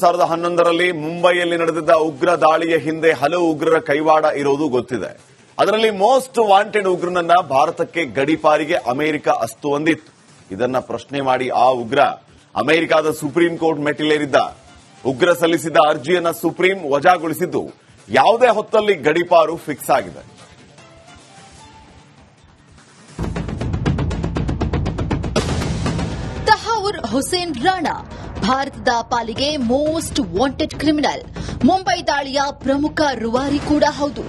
2011ರಲ್ಲಿ ಮುಂಬೈಯಲ್ಲಿ ನಡೆದಿದ್ದ ಉಗ್ರ ದಾಳಿಯ ಹಿಂದೆ ಹಲವು ಉಗ್ರರ ಕೈವಾಡ ಇರೋದು ಗೊತ್ತಿದೆ. ಅದರಲ್ಲಿ ಮೋಸ್ಟ್ ವಾಂಟೆಡ್ ಉಗ್ರನನ್ನ ಭಾರತಕ್ಕೆ ಗಡೀಪಾರಿಗೆ ಅಮೆರಿಕ ಅಸ್ತು ಅಂದಿತ್ತು. ಇದನ್ನ ಪ್ರಶ್ನೆ ಮಾಡಿ ಆ ಉಗ್ರ ಅಮೆರಿಕದ ಸುಪ್ರೀಂ ಕೋರ್ಟ್ ಮೆಟ್ಟಿಲೇರಿದ್ದ. ಉಗ್ರ ಸಲ್ಲಿಸಿದ ಅರ್ಜಿಯನ್ನ ಸುಪ್ರೀಂ ವಜಾಗೊಳಿಸಿದ್ದು ಯಾವುದೇ ಹೊತ್ತಲ್ಲಿ ಗಡೀಪಾರು ಫಿಕ್ಸ್ ಆಗಿದೆ. ತಹೌರ್ ಹುಸೇನ್ ರಾಣಾ ಭಾರತದ ಪಾಲಿಗೆ ಮೋಸ್ಟ್ ವಾಂಟೆಡ್ ಕ್ರಿಮಿನಲ್. ಮುಂಬೈ ದಾಳಿಯ ಪ್ರಮುಖ ರೂವಾರಿ ಕೂಡ ಹೌದು.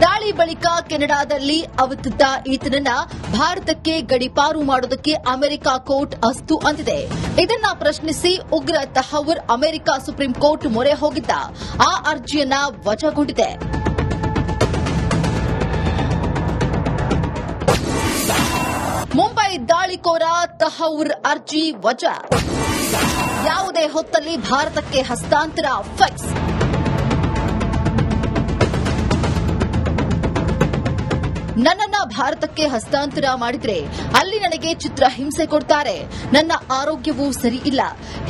ದಾಳಿ ಬಳಿಕ ಕೆನಡಾದಲ್ಲಿ ಅವತಿದ್ದ ಈತನನ್ನ ಭಾರತಕ್ಕೆ ಗಡೀಪಾರು ಮಾಡೋದಕ್ಕೆ ಅಮೆರಿಕ ಕೋರ್ಟ್ ಅಸ್ತು ಅಂದಿದೆ. ಇದನ್ನ ಪ್ರಶ್ನಿಸಿ ಉಗ್ರ ತಹೌರ್ ಅಮೆರಿಕ ಸುಪ್ರೀಂ ಕೋರ್ಟ್ ಮೊರೆ ಹೋಗಿದ್ದ. ಆ ಅರ್ಜಿಯನ್ನ ವಜಾಗೊಂಡಿದೆ. ಮುಂಬೈ ದಾಳಿಕೋರ ತಹೌರ್ ಅರ್ಜಿ ವಜಾ. ಯಾವುದೇ ಹೊತ್ತಲ್ಲಿ ಭಾರತಕ್ಕೆ ಹಸ್ತಾಂತರ ಫಿಕ್ಸ್. ನನ್ನನ್ನ ಭಾರತಕ್ಕೆ ಹಸ್ತಾಂತರ ಮಾಡಿದ್ರೆ ಅಲ್ಲಿ ನನಗೆ ಚಿತ್ರಹಿಂಸೆ ಕೊಡ್ತಾರೆ. ನನ್ನ ಆರೋಗ್ಯವೂ ಸರಿ ಇಲ್ಲ.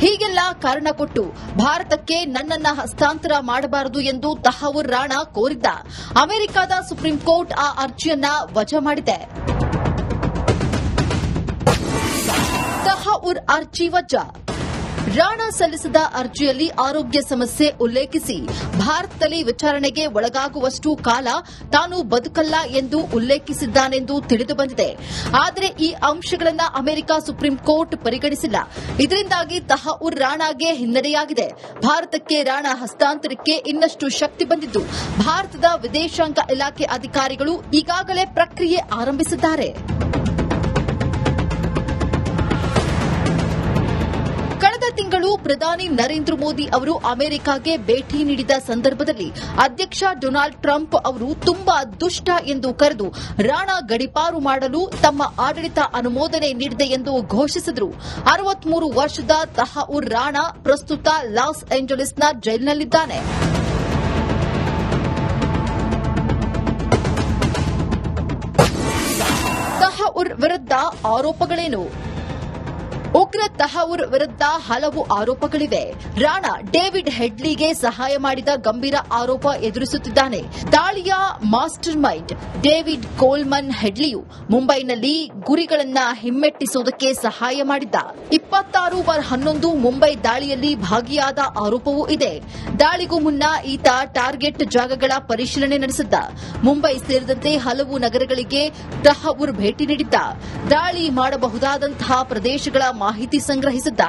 ಹೀಗೆಲ್ಲ ಕಾರಣ ಕೊಟ್ಟು ಭಾರತಕ್ಕೆ ನನ್ನನ್ನ ಹಸ್ತಾಂತರ ಮಾಡಬಾರದು ಎಂದು ತಹೌರ್ ರಾಣಾ ಕೋರಿದ್ದ. ಅಮೆರಿಕದ ಸುಪ್ರೀಂ ಕೋರ್ಟ್ ಆ ಅರ್ಜಿಯನ್ನ ವಜಾ ಮಾಡಿದೆ. ತಹೌರ್ ಅರ್ಜಿ ವಜಾ. ರಾಣಾ ಸಲ್ಲಿಸಿದ ಅರ್ಜಿಯಲ್ಲಿ ಆರೋಗ್ಯ ಸಮಸ್ಯೆ ಉಲ್ಲೇಖಿಸಿ ಭಾರತದಲ್ಲಿ ವಿಚಾರಣೆಗೆ ಒಳಗಾಗುವಷ್ಟು ಕಾಲ ತಾನು ಬದುಕಲ್ಲ ಎಂದು ಉಲ್ಲೇಖಿಸಿದ್ದಾನೆಂದು ತಿಳಿದುಬಂದಿದೆ. ಆದರೆ ಈ ಅಂಶಗಳನ್ನು ಅಮೆರಿಕ ಸುಪ್ರೀಂ ಕೋರ್ಟ್ ಪರಿಗಣಿಸಿಲ್ಲ. ಇದರಿಂದಾಗಿ ತಹೌರ್ ರಾಣಾಗೆ ಹಿನ್ನಡೆಯಾಗಿದೆ. ಭಾರತಕ್ಕೆ ರಾಣಾ ಹಸ್ತಾಂತರಕ್ಕೆ ಇನ್ನಷ್ಟು ಶಕ್ತಿ ಬಂದಿದ್ದು ಭಾರತದ ವಿದೇಶಾಂಗ ಇಲಾಖೆ ಅಧಿಕಾರಿಗಳು ಈಗಾಗಲೇ ಪ್ರಕ್ರಿಯೆ ಆರಂಭಿಸಿದ್ದಾರೆ. ಕಳೆದ ತಿಂಗಳು ಪ್ರಧಾನಿ ನರೇಂದ್ರ ಮೋದಿ ಅವರು ಅಮೆರಿಕಾಗೆ ಭೇಟಿ ನೀಡಿದ ಸಂದರ್ಭದಲ್ಲಿ ಅಧ್ಯಕ್ಷ ಡೊನಾಲ್ಡ್ ಟ್ರಂಪ್ ಅವರು ತುಂಬಾ ದುಷ್ಟ ಎಂದು ಕರೆದು ರಾಣಾ ಗಡೀಪಾರು ಮಾಡಲು ತಮ್ಮ ಆಡಳಿತ ಅನುಮೋದನೆ ನೀಡಿದೆ ಎಂದು ಘೋಷಿಸಿದರು. 63 ವರ್ಷದ ತಹೌರ್ ರಾಣಾ ಪ್ರಸ್ತುತ ಲಾಸ್ ಏಂಜಲೀಸ್ನ ಜೈಲಿನಲ್ಲಿದ್ದಾನೆ. ತಹೌರ್ ವಿರುದ್ಧ ಆರೋಪಗಳೇನು? ಉಗ್ರ ತಹೌರ್ ವಿರುದ್ಧ ಹಲವು ಆರೋಪಗಳಿವೆ. ರಾಣಾ ಡೇವಿಡ್ ಹೆಡ್ಲಿಗೆ ಸಹಾಯ ಮಾಡಿದ ಗಂಭೀರ ಆರೋಪ ಎದುರಿಸುತ್ತಿದ್ದಾನೆ. ದಾಳಿಯ ಮಾಸ್ಟರ್ ಮೈಂಡ್ ಡೇವಿಡ್ ಕೋಲ್ಮನ್ ಹೆಡ್ಲಿಯು ಮುಂಬೈನಲ್ಲಿ ಗುರಿಗಳನ್ನ ಹಿಮ್ಮೆಟ್ಟಿಸುವುದಕ್ಕೆ ಸಹಾಯ ಮಾಡಿದ್ದ. 26/11 ಮುಂಬೈ ದಾಳಿಯಲ್ಲಿ ಭಾಗಿಯಾದ ಆರೋಪವೂ ಇದೆ. ದಾಳಿಗೂ ಮುನ್ನ ಈತ ಟಾರ್ಗೆಟ್ ಜಾಗಗಳ ಪರಿಶೀಲನೆ ನಡೆಸಿದ್ದ. ಮುಂಬೈ ಸೇರಿದಂತೆ ಹಲವು ನಗರಗಳಿಗೆ ತಹೌರ್ ಭೇಟಿ ನೀಡಿದ್ದ. ದಾಳಿ ಮಾಡಬಹುದಾದಂತಹ ಪ್ರದೇಶಗಳ ಮಾಹಿತಿ ಸಂಗ್ರಹಿಸಿದ್ದ.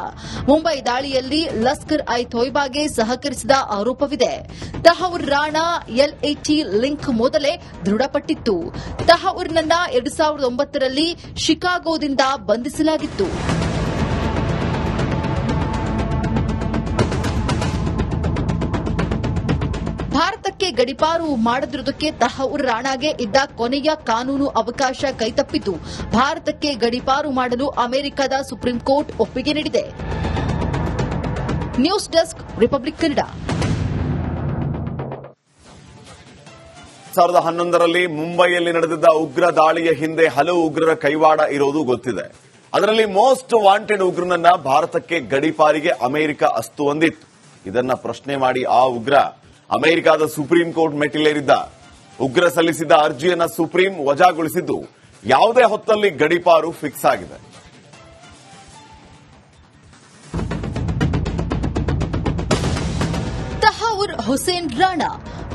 ಮುಂಬೈ ದಾಳಿಯಲ್ಲಿ ಲಷ್ಕರ್ ಇ ತೊಯ್ಬಾಗೆ ಸಹಕರಿಸಿದ ಆರೋಪವಿದೆ. ತಹೌರ್ ರಾಣಾ ಎಲ್ಎಟಿ ಲಿಂಕ್ ಮೊದಲೇ ದೃಢಪಟ್ಟಿತ್ತು. ತಹೌರ್ನನ್ನ 2009ರಲ್ಲಿ ಶಿಕಾಗೋದಿಂದ ಬಂಧಿಸಲಾಗಿತ್ತು. ಭಾರತಕ್ಕೆ ಗಡೀಪಾರು ಮಾಡದಿರುವುದಕ್ಕೆ ತಹೌರ್ ರಾಣಾಗೆ ಇದ್ದ ಕೊನೆಯ ಕಾನೂನು ಅವಕಾಶ ಕೈತಪ್ಪಿದ್ದು ಭಾರತಕ್ಕೆ ಗಡೀಪಾರು ಮಾಡಲು ಅಮೆರಿಕದ ಸುಪ್ರೀಂ ಕೋರ್ಟ್ ಒಪ್ಪಿಗೆ ನೀಡಿದೆ. News desk republic Kannada. 2011ರಲ್ಲಿ ಮುಂಬೈಯಲ್ಲಿ ನಡೆದಿದ್ದ ಉಗ್ರ ದಾಳಿಯ ಹಿಂದೆ ಹಲವು ಉಗ್ರರ ಕೈವಾಡ ಇರೋದು ಗೊತ್ತಿದೆ. ಅದರಲ್ಲಿ ಮೋಸ್ಟ್ ವಾಂಟೆಡ್ ಉಗ್ರನನ್ನ ಭಾರತಕ್ಕೆ ಗಡೀಪಾರಿಗೆ ಅಮೆರಿಕ ಅಸ್ತು ಅಂದಿತ್ತು. ಇದನ್ನ ಪ್ರಶ್ನೆ ಮಾಡಿ ಆ ಉಗ್ರ ಅಮೆರಿಕದ ಸುಪ್ರೀಂ ಕೋರ್ಟ್ ಮೆಟ್ಟಿಲೇರಿದ್ದ. ಉಗ್ರ ಸಲ್ಲಿಸಿದ ಅರ್ಜಿಯನ್ನ ಸುಪ್ರೀಂ ವಜಾಗೊಳಿಸಿದ್ದು ಯಾವುದೇ ಹೊತ್ತಲ್ಲಿ ಗಡೀಪಾರು ಫಿಕ್ಸ್ ಆಗಿದೆ. ತಹೌರ್ ಹುಸೇನ್ ರಾಣಾ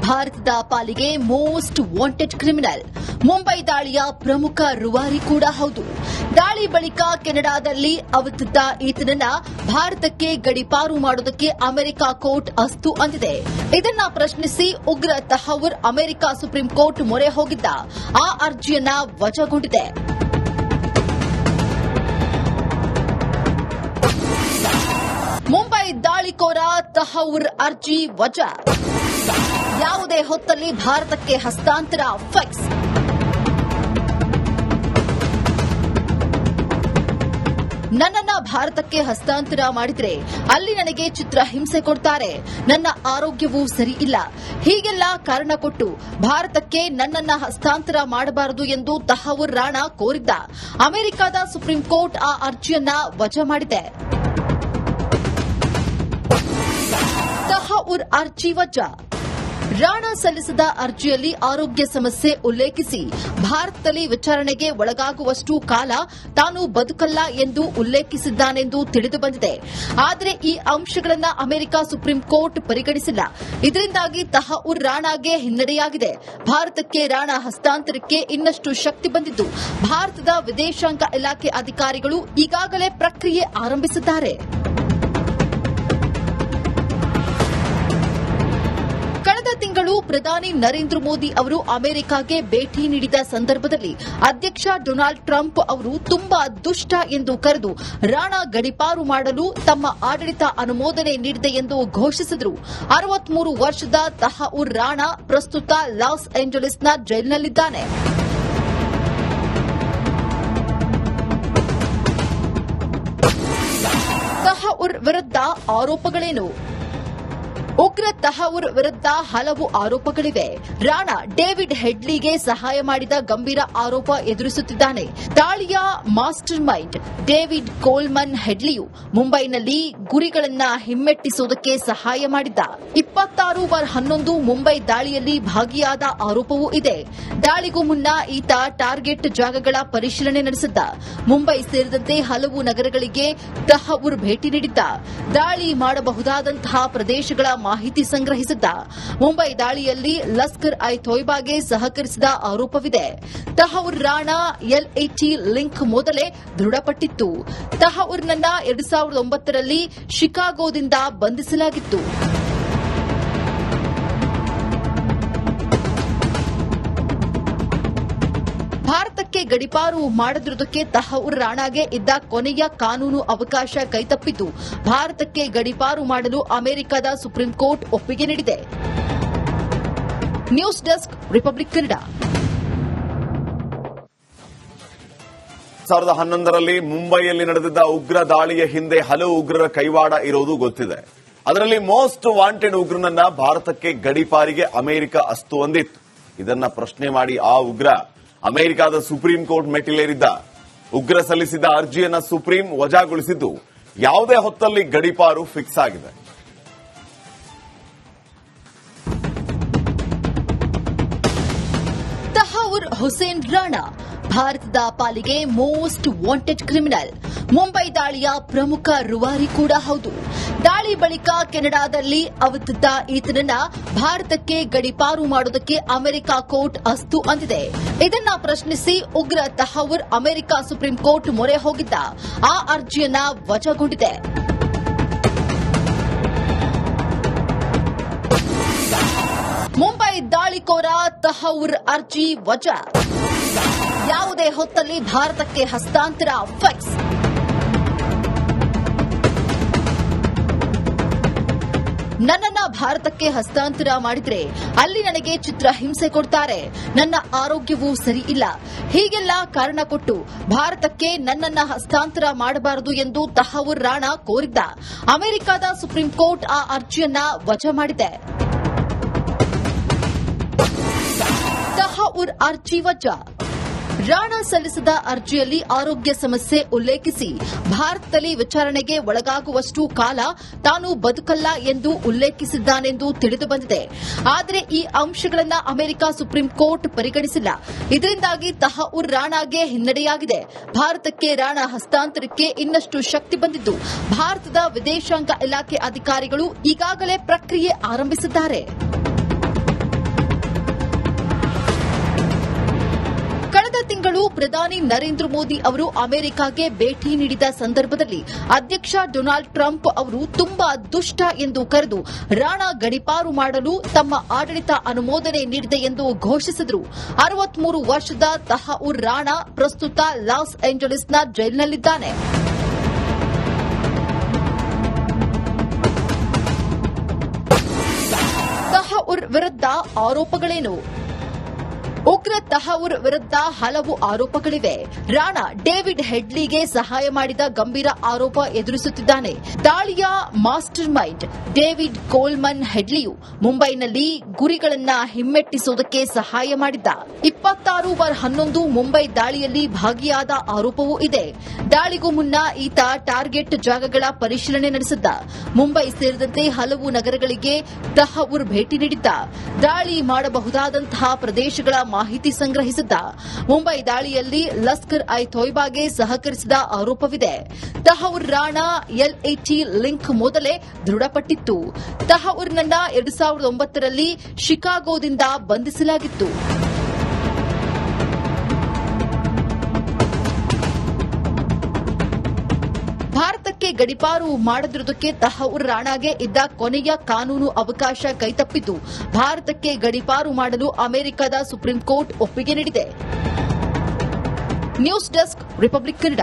ಭಾರತದ ಪಾಲಿಗೆ ಮೋಸ್ಟ್ ವಾಂಟೆಡ್ ಕ್ರಿಮಿನಲ್. ಮುಂಬೈ ದಾಳಿಯ ಪ್ರಮುಖ ರೂವಾರಿ ಕೂಡ ಹೌದು. ದಾಳಿ ಬಳಿಕ ಕೆನಡಾದಲ್ಲಿ ಅವತಿದ್ದ ಈತನನ್ನ ಭಾರತಕ್ಕೆ ಗಡೀಪಾರು ಮಾಡೋದಕ್ಕೆ ಅಮೆರಿಕ ಕೋರ್ಟ್ ಅಸ್ತು ಅಂದಿದೆ. ಇದನ್ನ ಪ್ರಶ್ನಿಸಿ ಉಗ್ರ ತಹೌರ್ ಅಮೆರಿಕ ಸುಪ್ರೀಂ ಕೋರ್ಟ್ ಮೊರೆ ಹೋಗಿದ್ದ. ಆ ಅರ್ಜಿಯನ್ನ ವಜಾಗೊಂಡಿದೆ. ಮುಂಬೈ ದಾಳಿಕೋರ ತಹೌರ್ ಅರ್ಜಿ ವಜಾ. ಯಾವುದೇ ಹೊತ್ತಲ್ಲಿ ಭಾರತಕ್ಕೆ ಹಸ್ತಾಂತರ ಫಿಕ್ಸ್. ನನ್ನನ್ನ ಭಾರತಕ್ಕೆ ಹಸ್ತಾಂತರ ಮಾಡಿದ್ರೆ ಅಲ್ಲಿ ನನಗೆ ಚಿತ್ರಹಿಂಸೆ ಕೊಡ್ತಾರೆ. ನನ್ನ ಆರೋಗ್ಯವೂ ಸರಿ ಇಲ್ಲ. ಹೀಗೆಲ್ಲ ಕಾರಣ ಕೊಟ್ಟು ಭಾರತಕ್ಕೆ ನನ್ನನ್ನ ಹಸ್ತಾಂತರ ಮಾಡಬಾರದು ಎಂದು ತಹೌರ್ ರಾಣಾ ಕೋರಿದ್ದ. ಅಮೆರಿಕದ ಸುಪ್ರೀಂ ಕೋರ್ಟ್ ಆ ಅರ್ಜಿಯನ್ನ ವಜಾ ಮಾಡಿದೆ. ತಹೌರ್ ಅರ್ಜಿ ವಜಾ. ರಾಣಾ ಸಲ್ಲಿಸಿದ ಅರ್ಜಿಯಲ್ಲಿ ಆರೋಗ್ಯ ಸಮಸ್ಯೆ ಉಲ್ಲೇಖಿಸಿ ಭಾರತದಲ್ಲಿ ವಿಚಾರಣೆಗೆ ಒಳಗಾಗುವಷ್ಟು ಕಾಲ ತಾನು ಬದುಕಲ್ಲ ಎಂದು ಉಲ್ಲೇಖಿಸಿದ್ದಾನೆಂದು ತಿಳಿದುಬಂದಿದೆ. ಆದರೆ ಈ ಅಂಶಗಳನ್ನು ಅಮೆರಿಕ ಸುಪ್ರೀಂ ಕೋರ್ಟ್ ಪರಿಗಣಿಸಿಲ್ಲ. ಇದರಿಂದಾಗಿ ತಹೌರ್ ರಾಣಾಗೆ ಹಿನ್ನಡೆಯಾಗಿದೆ. ಭಾರತಕ್ಕೆ ರಾಣಾ ಹಸ್ತಾಂತರಕ್ಕೆ ಇನ್ನಷ್ಟು ಶಕ್ತಿ ಬಂದಿದ್ದು ಭಾರತದ ವಿದೇಶಾಂಗ ಇಲಾಖೆ ಅಧಿಕಾರಿಗಳು ಈಗಾಗಲೇ ಪ್ರಕ್ರಿಯೆ ಆರಂಭಿಸಿದ್ದಾರೆ. ಕಳೆದ ತಿಂಗಳು ಪ್ರಧಾನಿ ನರೇಂದ್ರ ಮೋದಿ ಅವರು ಅಮೆರಿಕಾಗೆ ಭೇಟಿ ನೀಡಿದ ಸಂದರ್ಭದಲ್ಲಿ ಅಧ್ಯಕ್ಷ ಡೊನಾಲ್ಡ್ ಟ್ರಂಪ್ ಅವರು ತುಂಬಾ ದುಷ್ಟ ಎಂದು ಕರೆದು ರಾಣಾ ಗಡೀಪಾರು ಮಾಡಲು ತಮ್ಮ ಆಡಳಿತ ಅನುಮೋದನೆ ನೀಡಿದೆ ಎಂದು ಘೋಷಿಸಿದರು. 63 ವರ್ಷದ ತಹೌರ್ ರಾಣಾ ಪ್ರಸ್ತುತ ಲಾಸ್ ಏಂಜಲೀಸ್ನ ಜೈಲಿನಲ್ಲಿದ್ದಾನೆ. ತಹೌರ್ ವಿರುದ್ಧ ಆರೋಪಗಳೇನು? ಉಗ್ರ ತಹೌರ್ ವಿರುದ್ಧ ಹಲವು ಆರೋಪಗಳಿವೆ. ರಾಣಾ ಡೇವಿಡ್ ಹೆಡ್ಲಿಗೆ ಸಹಾಯ ಮಾಡಿದ ಗಂಭೀರ ಆರೋಪ ಎದುರಿಸುತ್ತಿದ್ದಾನೆ. ದಾಳಿಯ ಮಾಸ್ಟರ್ ಮೈಂಡ್ ಡೇವಿಡ್ ಕೋಲ್ಮನ್ ಹೆಡ್ಲಿಯು ಮುಂಬೈನಲ್ಲಿ ಗುರಿಗಳನ್ನ ಹಿಮ್ಮೆಟ್ಟಿಸುವುದಕ್ಕೆ ಸಹಾಯ ಮಾಡಿದ್ದ. 26/11 ಮುಂಬೈ ದಾಳಿಯಲ್ಲಿ ಭಾಗಿಯಾದ ಆರೋಪವೂ ಇದೆ. ದಾಳಿಗೂ ಮುನ್ನ ಈತ ಟಾರ್ಗೆಟ್ ಜಾಗಗಳ ಪರಿಶೀಲನೆ ನಡೆಸಿದ್ದ. ಮುಂಬೈ ಸೇರಿದಂತೆ ಹಲವು ನಗರಗಳಿಗೆ ತಹೌರ್ ಭೇಟಿ ನೀಡಿದ್ದ. ದಾಳಿ ಮಾಡಬಹುದಾದಂತಹ ಪ್ರದೇಶಗಳ ಮಾಹಿತಿ ಸಂಗ್ರಹಿಸಿದ್ದ. ಮುಂಬೈ ದಾಳಿಯಲ್ಲಿ ಲಷ್ಕರ್ ಐ ತೊಯ್ಬಾಗೆ ಸಹಕರಿಸಿದ ಆರೋಪವಿದೆ. ತಹೌರ್ ರಾಣಾ ಎಲ್ಎಟಿ ಲಿಂಕ್ ಮೊದಲೇ ದೃಢಪಟ್ಟಿತ್ತು. ತಹೌರ್ನನ್ನ 2009ರಲ್ಲಿ ಶಿಕಾಗೋದಿಂದ ಬಂಧಿಸಲಾಗಿತ್ತು. ಭಾರತಕ್ಕೆ ಗಡೀಪಾರು ಮಾಡದಿರುವುದಕ್ಕೆ ತಹೌರ್ ರಾಣಾಗೆ ಇದ್ದ ಕೊನೆಯ ಕಾನೂನು ಅವಕಾಶ ಕೈತಪ್ಪಿತು. ಭಾರತಕ್ಕೆ ಗಡೀಪಾರು ಮಾಡಲು ಅಮೆರಿಕದ ಸುಪ್ರೀಂ ಕೋರ್ಟ್ ಒಪ್ಪಿಗೆ ನೀಡಿದೆ. News desk, republic Kannada. 2011ರಲ್ಲಿ ಮುಂಬೈಯಲ್ಲಿ ನಡೆದಿದ್ದ ಉಗ್ರ ದಾಳಿಯ ಹಿಂದೆ ಹಲವು ಉಗ್ರರ ಕೈವಾಡ ಇರೋದು ಗೊತ್ತಿದೆ. ಅದರಲ್ಲಿ ಮೋಸ್ಟ್ ವಾಂಟೆಡ್ ಉಗ್ರನನ್ನ ಭಾರತಕ್ಕೆ ಗಡೀಪಾರಿಗೆ ಅಮೆರಿಕ ಅಸ್ತು ಅಂದಿತ್ತು. ಇದನ್ನ ಪ್ರಶ್ನೆ ಮಾಡಿ ಆ ಉಗ್ರ ಅಮೆರಿಕದ ಸುಪ್ರೀಂ ಕೋರ್ಟ್ ಮೆಟ್ಟಿಲೇರಿದ್ದ. ಉಗ್ರ ಸಲ್ಲಿಸಿದ ಅರ್ಜಿಯನ್ನ ಸುಪ್ರೀಂ ವಜಾಗೊಳಿಸಿದ್ದು ಯಾವುದೇ ಹೊತ್ತಲ್ಲಿ ಗಡೀಪಾರು ಫಿಕ್ಸ್ ಆಗಿದೆ. ತಹೌರ್ ಹುಸೇನ್ ರಾಣಾ ಭಾರತದ ಪಾಲಿಗೆ ಮೋಸ್ಟ್ ವಾಂಟೆಡ್ ಕ್ರಿಮಿನಲ್. ಮುಂಬೈ ದಾಳಿಯ ಪ್ರಮುಖ ರೂವಾರಿ ಕೂಡ ಹೌದು. ದಾಳಿ ಬಳಿಕ ಕೆನಡಾದಲ್ಲಿ ಅವತಿದ್ದ ಈತನನ್ನ ಭಾರತಕ್ಕೆ ಗಡೀಪಾರು ಮಾಡುವುದಕ್ಕೆ ಅಮೆರಿಕ ಕೋರ್ಟ್ ಅಸ್ತು ಅಂದಿದೆ. ಇದನ್ನ ಪ್ರಶ್ನಿಸಿ ಉಗ್ರ ತಹೌರ್ ಅಮೆರಿಕ ಸುಪ್ರೀಂ ಕೋರ್ಟ್ ಮೊರೆ ಹೋಗಿದ್ದ. ಆ ಅರ್ಜಿಯನ್ನ ವಜಾಗೊಂಡಿದೆ. ಮುಂಬೈ ದಾಳಿಕೋರ ತಹೌರ್ ಅರ್ಜಿ ವಜಾ. ಯಾವುದೇ ಹೊತ್ತಲ್ಲಿ ಭಾರತಕ್ಕೆ ಹಸ್ತಾಂತರ ಫಿಕ್ಸ್. ನನ್ನನ್ನ ಭಾರತಕ್ಕೆ ಹಸ್ತಾಂತರ ಮಾಡಿದ್ರೆ ಅಲ್ಲಿ ನನಗೆ ಚಿತ್ರಹಿಂಸೆ ಕೊಡ್ತಾರೆ. ನನ್ನ ಆರೋಗ್ಯವೂ ಸರಿ ಇಲ್ಲ. ಹೀಗೆಲ್ಲ ಕಾರಣ ಕೊಟ್ಟು ಭಾರತಕ್ಕೆ ನನ್ನನ್ನ ಹಸ್ತಾಂತರ ಮಾಡಬಾರದು ಎಂದು ತಹೌರ್ ರಾಣಾ ಕೋರಿದ್ದ. ಅಮೆರಿಕದ ಸುಪ್ರೀಂ ಕೋರ್ಟ್ ಆ ಅರ್ಜಿಯನ್ನ ವಜಾ ಮಾಡಿದೆ. ತಹೌರ್ ಅರ್ಜಿ ವಜಾ. ರಾಣಾ ಸಲ್ಲಿಸಿದ ಅರ್ಜಿಯಲ್ಲಿ ಆರೋಗ್ಯ ಸಮಸ್ಯೆ ಉಲ್ಲೇಖಿಸಿ ಭಾರತದಲ್ಲಿ ವಿಚಾರಣೆಗೆ ಒಳಗಾಗುವಷ್ಟು ಕಾಲ ತಾನು ಬದುಕಲ್ಲ ಎಂದು ಉಲ್ಲೇಖಿಸಿದ್ದಾನೆಂದು ತಿಳಿದುಬಂದಿದೆ. ಆದರೆ ಈ ಅಂಶಗಳನ್ನು ಅಮೆರಿಕ ಸುಪ್ರೀಂ ಕೋರ್ಟ್ ಪರಿಗಣಿಸಿಲ್ಲ. ಇದರಿಂದಾಗಿ ತಹೌರ್ ರಾಣಾಗೆ ಹಿನ್ನಡೆಯಾಗಿದೆ. ಭಾರತಕ್ಕೆ ರಾಣಾ ಹಸ್ತಾಂತರಕ್ಕೆ ಇನ್ನಷ್ಟು ಶಕ್ತಿ ಬಂದಿದ್ದು ಭಾರತದ ವಿದೇಶಾಂಗ ಇಲಾಖೆ ಅಧಿಕಾರಿಗಳು ಈಗಾಗಲೇ ಪ್ರಕ್ರಿಯೆ ಆರಂಭಿಸಿದ್ದಾರೆ. ಕಳೆದ ತಿಂಗಳು ಪ್ರಧಾನಿ ನರೇಂದ್ರ ಮೋದಿ ಅವರು ಅಮೆರಿಕಾಗೆ ಭೇಟಿ ನೀಡಿದ ಸಂದರ್ಭದಲ್ಲಿ ಅಧ್ಯಕ್ಷ ಡೊನಾಲ್ಡ್ ಟ್ರಂಪ್ ಅವರು ತುಂಬಾ ದುಷ್ಟ ಎಂದು ಕರೆದು ರಾಣಾ ಗಡೀಪಾರು ಮಾಡಲು ತಮ್ಮ ಆಡಳಿತ ಅನುಮೋದನೆ ನೀಡಿದೆ ಎಂದು ಘೋಷಿಸಿದರು. 63 ವರ್ಷದ ತಹೌರ್ ರಾಣಾ ಪ್ರಸ್ತುತ ಲಾಸ್ ಏಂಜಲೀಸ್ನ ಜೈಲಿನಲ್ಲಿದ್ದಾನೆ. ತಹೌರ್ ವಿರುದ್ಧ ಆರೋಪಗಳೇನು? ಉಗ್ರ ತಹವೂರ್ ವಿರುದ್ಧ ಹಲವು ಆರೋಪಗಳಿವೆ. ರಾಣಾ ಡೇವಿಡ್ ಹೆಡ್ಲಿಗೆ ಸಹಾಯ ಮಾಡಿದ ಗಂಭೀರ ಆರೋಪ ಎದುರಿಸುತ್ತಿದ್ದಾನೆ. ದಾಳಿಯ ಮಾಸ್ಟರ್ ಮೈಂಡ್ ಡೇವಿಡ್ ಕೋಲ್ಮನ್ ಹೆಡ್ಲಿಯು ಮುಂಬೈನಲ್ಲಿ ಗುರಿಗಳನ್ನ ಹಿಮ್ಮೆಟ್ಟಿಸುವುದಕ್ಕೆ ಸಹಾಯ ಮಾಡಿದ್ದ. 26/11 ಮುಂಬೈ ದಾಳಿಯಲ್ಲಿ ಭಾಗಿಯಾದ ಆರೋಪವೂ ಇದೆ. ದಾಳಿಗೂ ಮುನ್ನ ಈತ ಟಾರ್ಗೆಟ್ ಜಾಗಗಳ ಪರಿಶೀಲನೆ ನಡೆಸಿದ್ದ. ಮುಂಬೈ ಸೇರಿದಂತೆ ಹಲವು ನಗರಗಳಿಗೆ ತಹವೂರ್ ಭೇಟಿ ನೀಡಿದ್ದ. ದಾಳಿ ಮಾಡಬಹುದಾದಂತಹ ಪ್ರದೇಶಗಳ ಮಾಹಿತಿ ಸಂಗ್ರಹಿಸಿದ್ದ. ಮುಂಬೈ ದಾಳಿಯಲ್ಲಿ ಲಷ್ಕರ್ ಐ ತೊಯ್ಬಾಗೆ ಸಹಕರಿಸಿದ ಆರೋಪವಿದೆ. ತಹವೂರ್ ರಾಣಾ LAT ಲಿಂಕ್ ಮೊದಲೇ ದೃಢಪಟ್ಟಿತ್ತು. ತಹವೂರ್ನನ್ನ 2009ರಲ್ಲಿ ಶಿಕಾಗೋದಿಂದ ಬಂಧಿಸಲಾಗಿತ್ತು. ಭಾರತಕ್ಕೆ ಗಡೀಪಾರು ಮಾಡದಿರುವುದಕ್ಕೆ ತಹವೂರ್ ರಾಣಾಗೆ ಇದ್ದ ಕೊನೆಯ ಕಾನೂನು ಅವಕಾಶ ಕೈತಪ್ಪಿತು. ಭಾರತಕ್ಕೆ ಗಡೀಪಾರು ಮಾಡಲು ಅಮೆರಿಕದ ಸುಪ್ರೀಂ ಕೋರ್ಟ್ ಒಪ್ಪಿಗೆ ನೀಡಿದೆ. News desk, republic Kannada.